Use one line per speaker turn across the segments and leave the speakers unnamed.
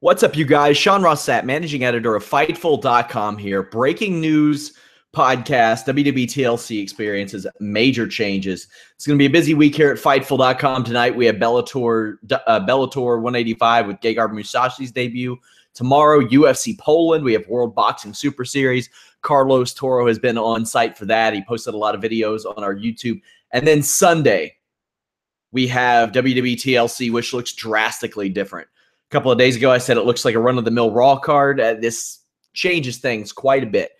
What's up, you guys? Sean Ross Sapp, managing editor of Fightful.com here. Breaking news podcast, WWE TLC experiences major changes. It's going to be a busy week here at Fightful.com tonight. We have Bellator 185 with Gegard Mousasi's debut. Tomorrow, UFC Poland. We have World Boxing Super Series. Carlos Toro has been on site for that. He posted a lot of videos on our YouTube. And then Sunday, we have WWE TLC, which looks drastically different. A couple of days ago, I said it looks like a run-of-the-mill Raw card. This changes things quite a bit.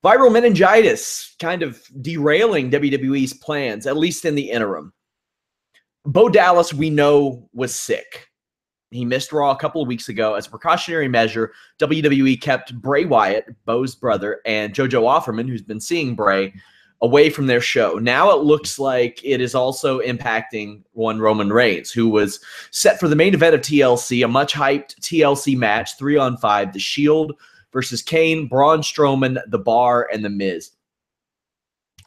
Viral meningitis kind of derailing WWE's plans, at least in the interim. Bo Dallas, we know, was sick. He missed Raw a couple of weeks ago. As a precautionary measure, WWE kept Bray Wyatt, Bo's brother, and Jojo Offerman, who's been seeing Bray, away from their show. Now it looks like it is also impacting one Roman Reigns, who was set for the main event of TLC, a much-hyped TLC match, 3-on-5, The Shield versus Kane, Braun Strowman, The Bar, and The Miz.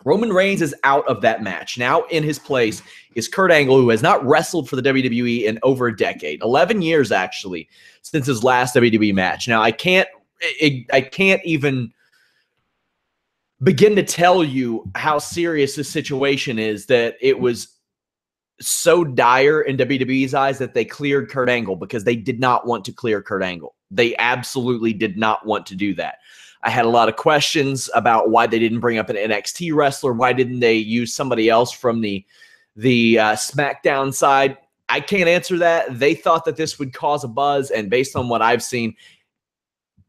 Roman Reigns is out of that match. Now in his place is Kurt Angle, who has not wrestled for the WWE in over a decade, 11 years actually, since his last WWE match. Now I can't even begin to tell you how serious this situation is, that it was so dire in WWE's eyes that they cleared Kurt Angle because they did not want to clear Kurt Angle. They absolutely did not want to do that. I had a lot of questions about why they didn't bring up an NXT wrestler. Why didn't they use somebody else from the SmackDown side? I can't answer that. They thought that this would cause a buzz, and based on what I've seen,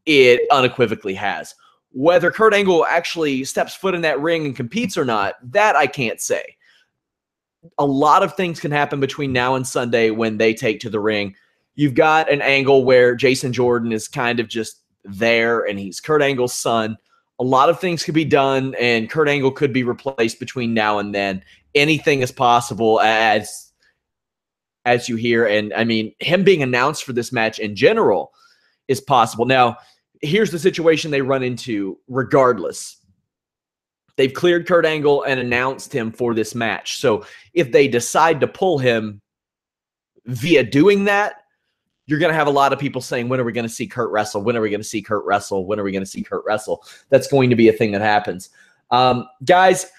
it unequivocally has. Whether Kurt Angle actually steps foot in that ring and competes or not, that I can't say. A lot of things can happen between now and Sunday when they take to the ring. You've got an angle where Jason Jordan is kind of just there, and he's Kurt Angle's son. A lot of things could be done, and Kurt Angle could be replaced between now and then. Anything is possible, as you hear. And, I mean, him being announced for this match in general is possible. Now, here's the situation they run into regardless. They've cleared Kurt Angle and announced him for this match. So if they decide to pull him via doing that, you're going to have a lot of people saying, when are we going to see Kurt wrestle? When are we going to see Kurt wrestle? When are we going to see Kurt wrestle? That's going to be a thing that happens. Guys,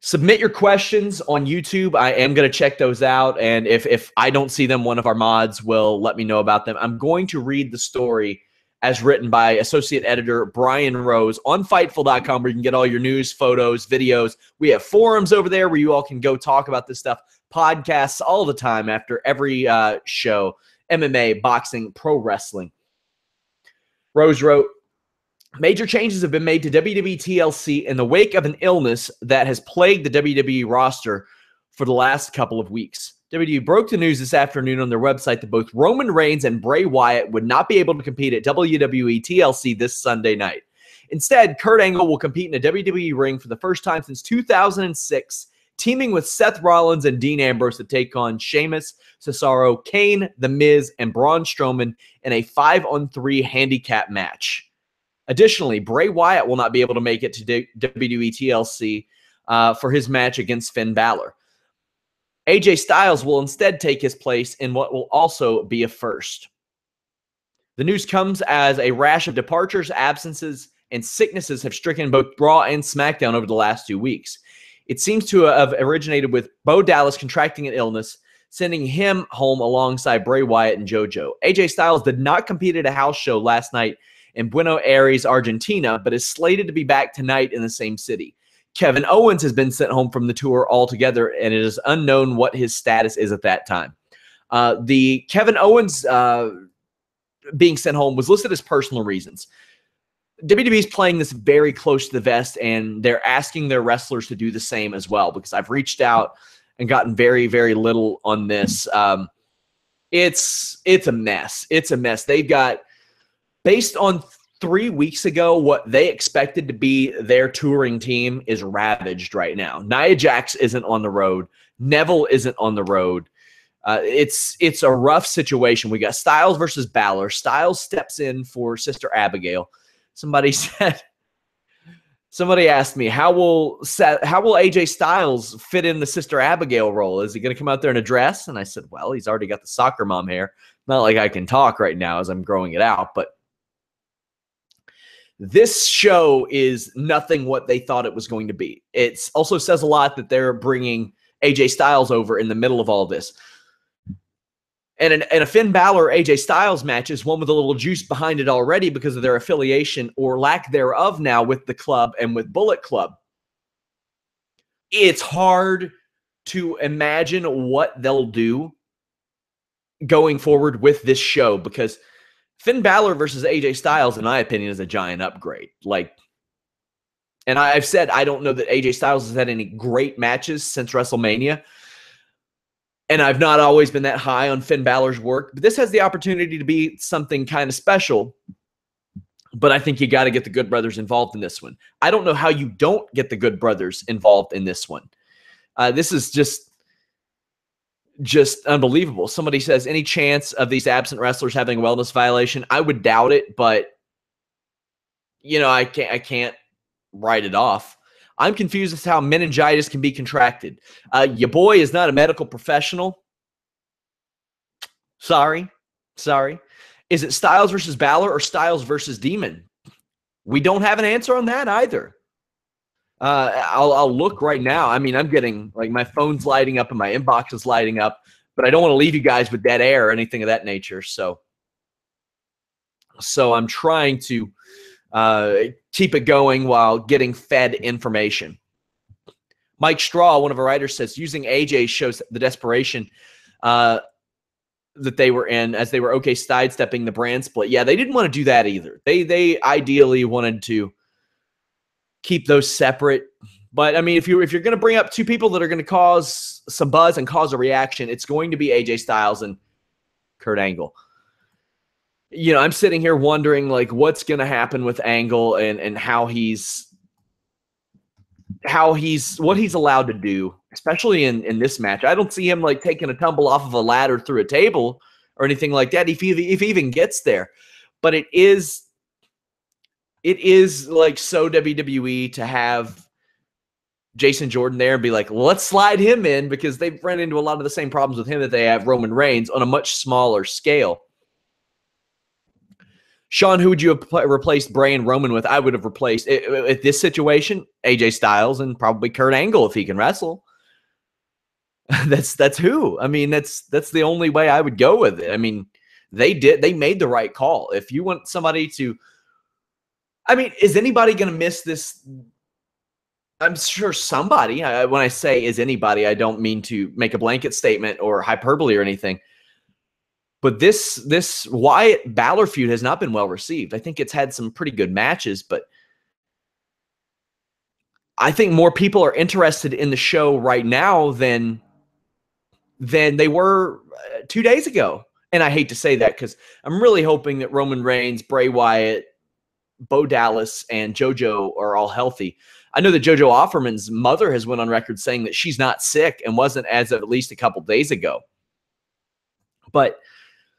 submit your questions on YouTube. I am going to check those out. And if I don't see them, one of our mods will let me know about them. I'm going to read the story as written by associate editor Brian Rose on Fightful.com, where you can get all your news, photos, videos. We have forums over there where you all can go talk about this stuff, podcasts all the time after every show, MMA, boxing, pro wrestling. Rose wrote, major changes have been made to WWE TLC in the wake of an illness that has plagued the WWE roster for the last couple of weeks. WWE broke the news this afternoon on their website that both Roman Reigns and Bray Wyatt would not be able to compete at WWE TLC this Sunday night. Instead, Kurt Angle will compete in a WWE ring for the first time since 2006, teaming with Seth Rollins and Dean Ambrose to take on Sheamus, Cesaro, Kane, The Miz, and Braun Strowman in a 5-on-3 handicap match. Additionally, Bray Wyatt will not be able to make it to WWE TLC for his match against Finn Balor. AJ Styles will instead take his place in what will also be a first. The news comes as a rash of departures, absences, and sicknesses have stricken both Raw and SmackDown over the last 2 weeks. It seems to have originated with Bo Dallas contracting an illness, sending him home alongside Bray Wyatt and JoJo. AJ Styles did not compete at a house show last night in Bueno Aries, Argentina, but is slated to be back tonight in the same city. Kevin Owens has been sent home from the tour altogether, and it is unknown what his status is at that time. The Kevin Owens being sent home was listed as personal reasons. WWE is playing this very close to the vest, and they're asking their wrestlers to do the same as well, because I've reached out and gotten very, very little on this. It's a mess. It's a mess. They've got, based on 3 weeks ago, what they expected to be their touring team is ravaged right now. Nia Jax isn't on the road. Neville isn't on the road. It's a rough situation. We got Styles versus Balor. Styles steps in for Sister Abigail. Somebody said Somebody asked me, how will AJ Styles fit in the Sister Abigail role? Is he going to come out there in a dress? And I said, well, he's already got the soccer mom hair. Not like I can talk right now as I'm growing it out, but this show is nothing what they thought it was going to be. It also says a lot that they're bringing AJ Styles over in the middle of all this. And a Finn Balor AJ Styles match is one with a little juice behind it already because of their affiliation or lack thereof now with the club and with Bullet Club. It's hard to imagine what they'll do going forward with this show because Finn Balor versus AJ Styles, in my opinion, is a giant upgrade. And I've said I don't know that AJ Styles has had any great matches since WrestleMania. And I've not always been that high on Finn Balor's work. But this has the opportunity to be something kind of special. But I think you got to get the Good Brothers involved in this one. I don't know how you don't get the Good Brothers involved in this one. This is just unbelievable. Somebody says, any chance of these absent wrestlers having a wellness violation? I would doubt it, but I can't write it off. I'm confused as to how meningitis can be contracted. Your boy is not a medical professional. Sorry. Is it Styles versus Balor or Styles versus Demon? We don't have an answer on that either. I'll look right now. I mean, I'm getting, my phone's lighting up and my inbox is lighting up, but I don't want to leave you guys with dead air or anything of that nature. So I'm trying to keep it going while getting fed information. Mike Straw, one of our writers, says using AJ shows the desperation that they were in as they were sidestepping the brand split. Yeah, they didn't want to do that either. They ideally wanted to keep those separate. But I mean, if you're going to bring up two people that are going to cause some buzz and cause a reaction, it's going to be AJ Styles and Kurt Angle. I'm sitting here wondering what's going to happen with Angle and what he's allowed to do, especially in this match. I don't see him taking a tumble off of a ladder through a table or anything like that if he even gets there. But it is so WWE to have Jason Jordan there and be like, let's slide him in because they've run into a lot of the same problems with him that they have Roman Reigns on a much smaller scale. Sean, who would you have replaced Bray and Roman with? I would have replaced, at this situation, AJ Styles and probably Kurt Angle if he can wrestle. That's who. I mean, that's the only way I would go with it. I mean, they made the right call. If you want somebody to, I mean, is anybody going to miss this? I'm sure somebody, when I say is anybody, I don't mean to make a blanket statement or hyperbole or anything. But this Wyatt Balor feud has not been well received. I think it's had some pretty good matches, but I think more people are interested in the show right now than they were 2 days ago. And I hate to say that because I'm really hoping that Roman Reigns, Bray Wyatt, Bo Dallas, and JoJo are all healthy. I know that JoJo Offerman's mother has went on record saying that she's not sick and wasn't as of at least a couple days ago. But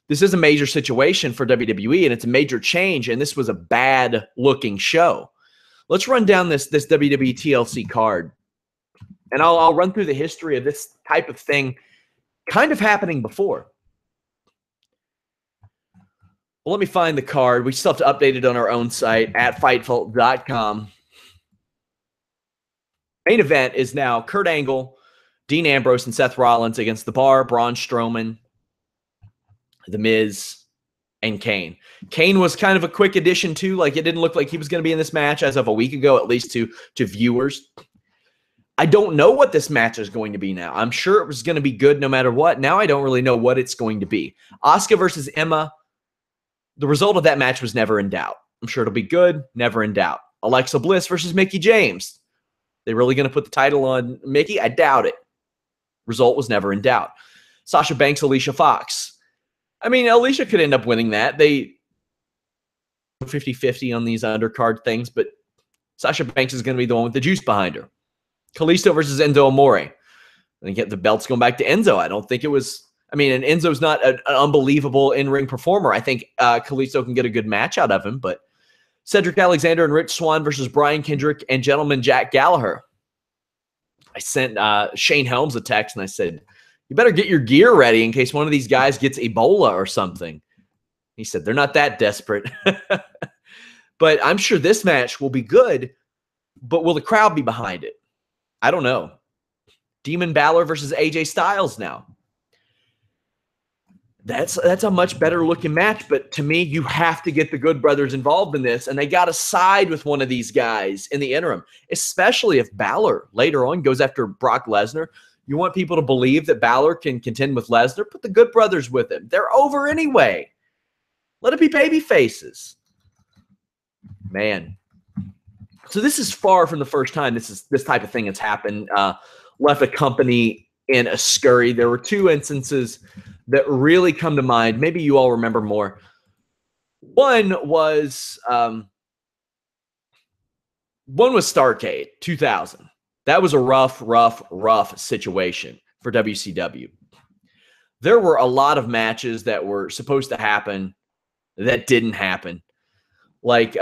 this is a major situation for WWE, and it's a major change, and this was a bad-looking show. Let's run down this WWE TLC card, and I'll run through the history of this type of thing kind of happening before. Well, let me find the card. We still have to update it on our own site at Fightful.com. Main event is now Kurt Angle, Dean Ambrose, and Seth Rollins against The Bar, Braun Strowman, The Miz, and Kane. Kane was kind of a quick addition too. It didn't look like he was going to be in this match as of a week ago, at least to viewers. I don't know what this match is going to be now. I'm sure it was going to be good no matter what. Now I don't really know what it's going to be. Asuka versus Emma. The result of that match was never in doubt. I'm sure it'll be good, never in doubt. Alexa Bliss versus Mickie James. They really going to put the title on Mickie? I doubt it. Result was never in doubt. Sasha Banks, Alicia Fox. I mean, Alicia could end up winning that. They 50-50 on these undercard things, but Sasha Banks is going to be the one with the juice behind her. Kalisto versus Enzo Amore. I think the belt's going back to Enzo. I don't think it was... I mean, and Enzo's not an unbelievable in-ring performer. I think Kalisto can get a good match out of him, but Cedric Alexander and Rich Swann versus Brian Kendrick and Gentleman Jack Gallagher. I sent Shane Helms a text and I said, you better get your gear ready in case one of these guys gets Ebola or something. He said, they're not that desperate. But I'm sure this match will be good, but will the crowd be behind it? I don't know. Demon Balor versus AJ Styles now. That's a much better looking match, but to me, you have to get the Good Brothers involved in this, and they got to side with one of these guys in the interim, especially if Balor later on goes after Brock Lesnar. You want people to believe that Balor can contend with Lesnar, put the Good Brothers with him. They're over anyway. Let it be baby faces. Man. So this is far from the first time this type of thing has happened. Left a company in a scurry. There were two instances that really come to mind. Maybe you all remember more. One was Starrcade 2000. That was a rough situation for WCW. There were a lot of matches that were supposed to happen that didn't happen. Like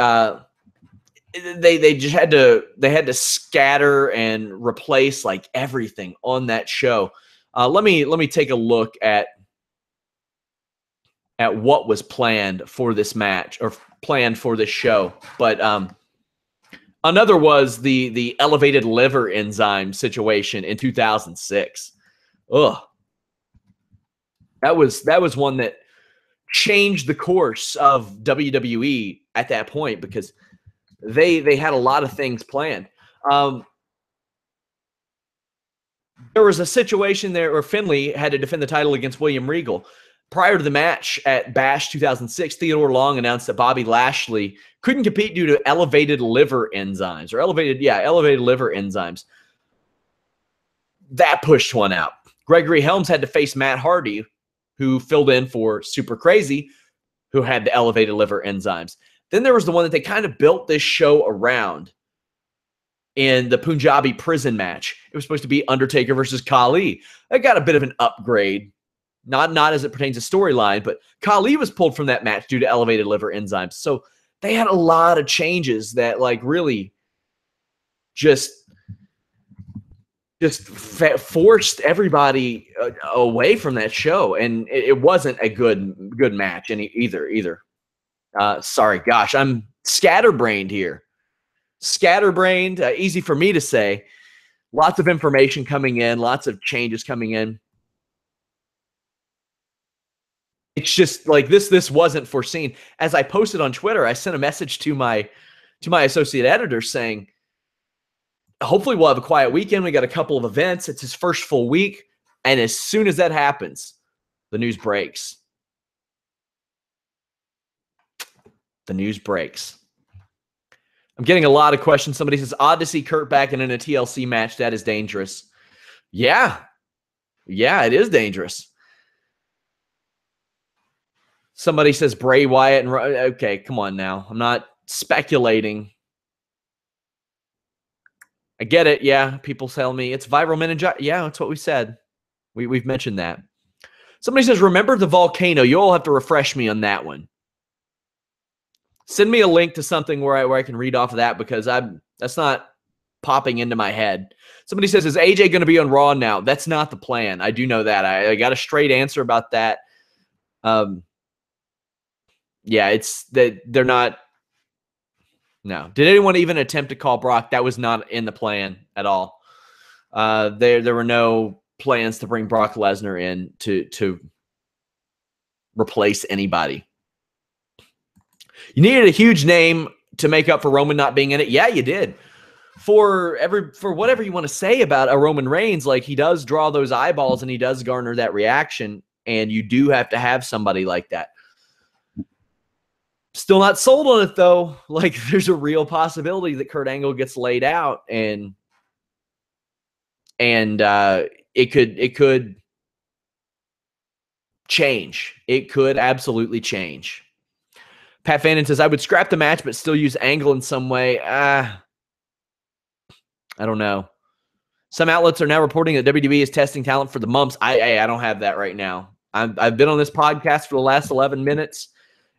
they just had to scatter and replace like everything on that show. Let me take a look at what was planned for this match or planned for this show. But another was the elevated liver enzyme situation in 2006. Ugh. That was one that changed the course of WWE at that point because they had a lot of things planned. There was a situation there where Finlay had to defend the title against William Regal. Prior to the match at Bash 2006, Theodore Long announced that Bobby Lashley couldn't compete due to elevated liver enzymes elevated liver enzymes. That pushed one out. Gregory Helms had to face Matt Hardy, who filled in for Super Crazy, who had the elevated liver enzymes. Then there was the one that they kind of built this show around in the Punjabi prison match. It was supposed to be Undertaker versus Khali. That got a bit of an upgrade. Not as it pertains to storyline, but Khali was pulled from that match due to elevated liver enzymes. So they had a lot of changes that like really just forced everybody away from that show, and it wasn't a good match either. Sorry, gosh, I'm scatterbrained here. Scatterbrained, easy for me to say. Lots of information coming in, lots of changes coming in. It's just like this wasn't foreseen. As I posted on Twitter, I sent a message to my associate editor saying, hopefully we'll have a quiet weekend. We got a couple of events. It's his first full week. And as soon as that happens, the news breaks. The news breaks. I'm getting a lot of questions. Somebody says, odd to see Kurt back in a TLC match. That is dangerous. Yeah, it is dangerous. Somebody says Bray Wyatt and okay, come on now. I'm not speculating. I get it. Yeah, people tell me it's viral meningitis. Yeah, that's what we said. We've mentioned that. Somebody says, remember the volcano. You'll have to refresh me on that one. Send me a link to something where I can read off of that because that's not popping into my head. Somebody says, is AJ going to be on Raw now? That's not the plan. I do know that. I got a straight answer about that. Yeah, it's that they're not. No. Did anyone even attempt to call Brock? That was not in the plan at all. There were no plans to bring Brock Lesnar in to replace anybody. You needed a huge name to make up for Roman not being in it. Yeah, you did. For whatever you want to say about a Roman Reigns, like he does draw those eyeballs and he does garner that reaction, and you do have to have somebody like that. Still not sold on it though. Like there's a real possibility that Kurt Angle gets laid out and it could change. It could absolutely change. Pat Fannin says, I would scrap the match but still use Angle in some way. I don't know. Some outlets are now reporting that WWE is testing talent for the mumps. I don't have that right now. I've been on this podcast for the last 11 minutes.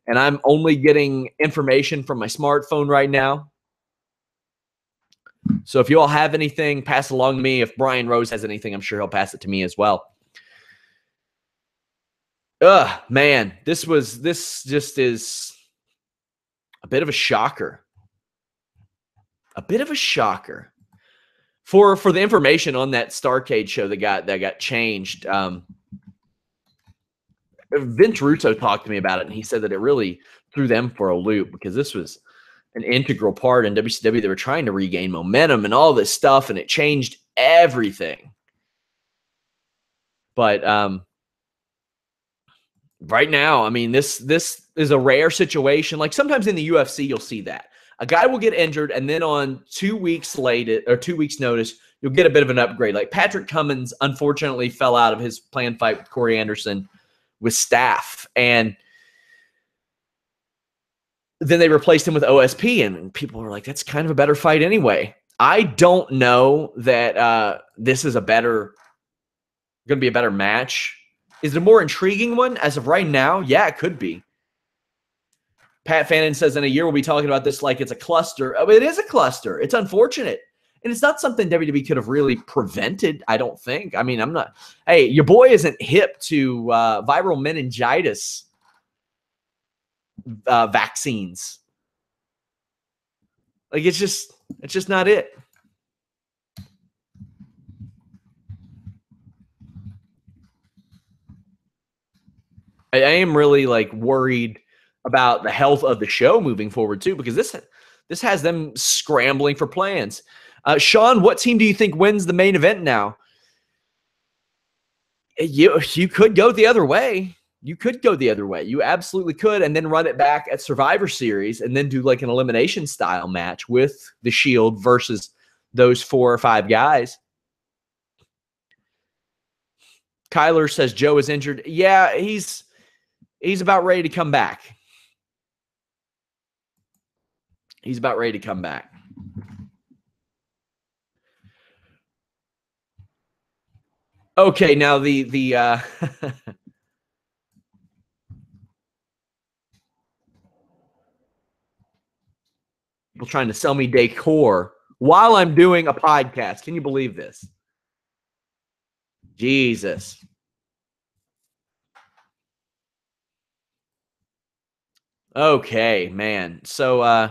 and I'm only getting information from my smartphone right now. So if you all have anything, pass it along to me. If Brian Rose has anything, I'm sure he'll pass it to me as well. Man, this just is a bit of a shocker. A bit of a shocker. For the information on that Starrcade show that got changed, Vince Russo talked to me about it, and he said that it really threw them for a loop because this was an integral part in WCW. They were trying to regain momentum and all this stuff, and it changed everything. But right now, I mean, this is a rare situation. Like sometimes in the UFC, you'll see that a guy will get injured, and then on 2 weeks later or 2 weeks notice, you'll get a bit of an upgrade. Like Patrick Cummins, unfortunately, fell out of his planned fight with Corey Anderson with Staff, and then they replaced him with OSP, and people were like, "That's kind of a better fight anyway." I don't know that this is going to be a better match. Is it a more intriguing one as of right now? Yeah, it could be. Pat Fannin says in a year we'll be talking about this like it's a cluster. Oh, it is a cluster. It's unfortunate. And it's not something WWE could have really prevented, I don't think. I mean, hey, your boy isn't hip to viral meningitis vaccines. Like, it's just not it. I am really like worried about the health of the show moving forward too, because this has them scrambling for plans. Sean, what team do you think wins the main event now? You could go the other way. You could go the other way. You absolutely could, and then run it back at Survivor Series and then do like an elimination style match with the Shield versus those 4 or 5 guys. Kyler says Joe is injured. Yeah, he's about ready to come back. He's about ready to come back. Okay, now the people trying to sell me decor while I'm doing a podcast. Can you believe this? Jesus. Okay, man. So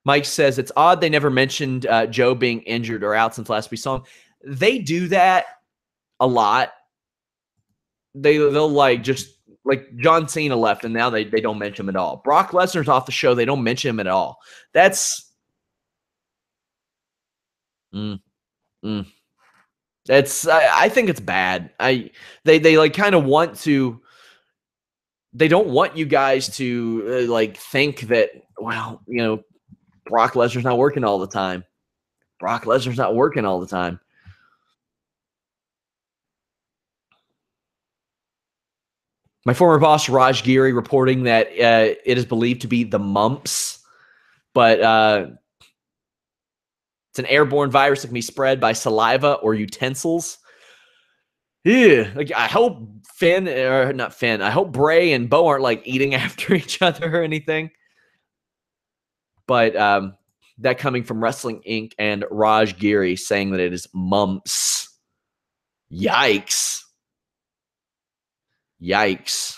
Mike says it's odd they never mentioned Joe being injured or out since last we saw him. They do that a lot. They'll like just like John Cena left, and now they don't mention him at all. Brock Lesnar's off the show. They don't mention him at all. That's That's I think it's bad. They like kind of want to. They don't want you guys to like think that, well, you know, Brock Lesnar's not working all the time. Brock Lesnar's not working all the time. My former boss, Raj Giri, reporting that it is believed to be the mumps, but it's an airborne virus that can be spread by saliva or utensils. Yeah, like I hope I hope Bray and Bo aren't like eating after each other or anything. But that coming from Wrestling Inc. and Raj Giri saying that it is mumps. Yikes. Yikes.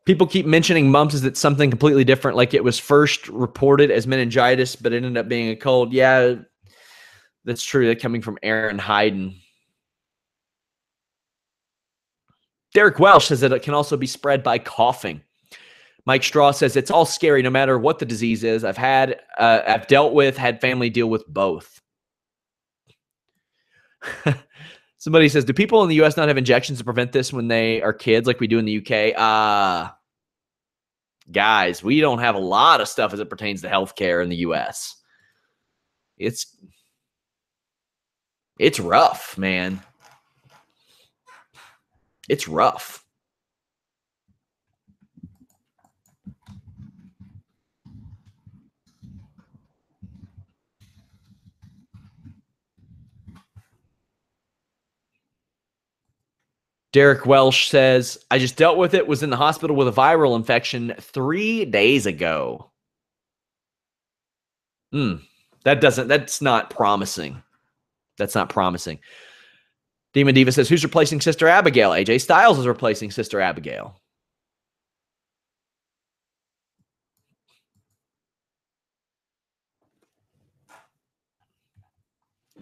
People keep mentioning mumps as it's something completely different, like it was first reported as meningitis, but it ended up being a cold. Yeah, that's true. That coming from Aaron Hayden. Derek Welsh says that it can also be spread by coughing. Mike Straw says it's all scary no matter what the disease is. I've dealt with, had family deal with both. Somebody says, do people in the U.S. not have injections to prevent this when they are kids like we do in the U.K.? Guys, we don't have a lot of stuff as it pertains to healthcare in the U.S. It's rough, man. It's rough. Derek Welsh says, I just dealt with it, was in the hospital with a viral infection 3 days ago. That's not promising. That's not promising. Demon Diva says, who's replacing Sister Abigail? AJ Styles is replacing Sister Abigail.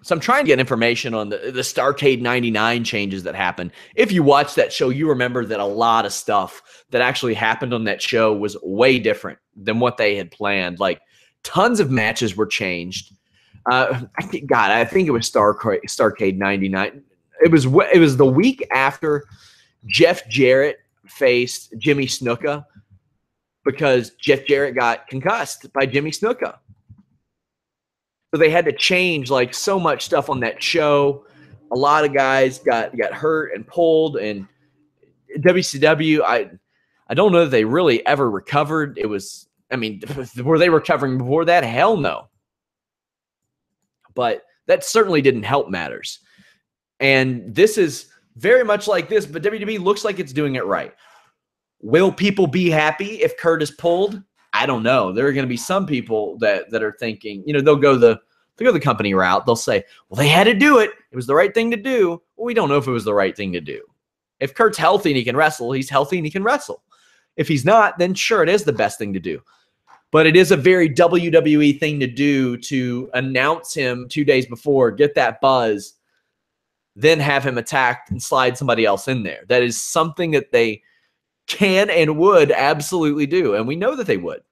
So I'm trying to get information on the Starrcade 99 changes that happened. If you watch that show, you remember that a lot of stuff that actually happened on that show was way different than what they had planned. Like tons of matches were changed. I think it was Starrcade 99. It was the week after Jeff Jarrett faced Jimmy Snuka because Jeff Jarrett got concussed by Jimmy Snuka. So they had to change like so much stuff on that show. A lot of guys got hurt and pulled, and WCW, I don't know that they really ever recovered. Were they recovering before that? Hell no. But that certainly didn't help matters. And this is very much like this, but WWE looks like it's doing it right. Will people be happy if Kurt is pulled? I don't know. There are going to be some people that are thinking, they'll go the company route. They'll say, well, they had to do it. It was the right thing to do. Well, we don't know if it was the right thing to do. If Kurt's healthy and he can wrestle, he's healthy and he can wrestle. If he's not, then sure, it is the best thing to do. But it is a very WWE thing to do to announce him 2 days before, get that buzz, then have him attacked and slide somebody else in there. That is something that they can and would absolutely do, and we know that they would.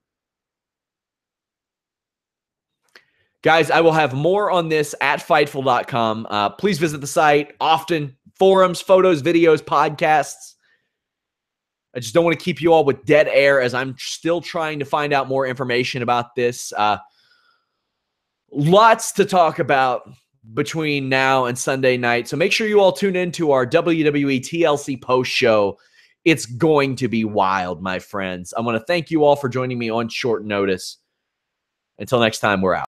Guys, I will have more on this at Fightful.com. Please visit the site often. Forums, photos, videos, podcasts. I just don't want to keep you all with dead air as I'm still trying to find out more information about this. Lots to talk about between now and Sunday night. So make sure you all tune in to our WWE TLC post show. It's going to be wild, my friends. I want to thank you all for joining me on short notice. Until next time, we're out.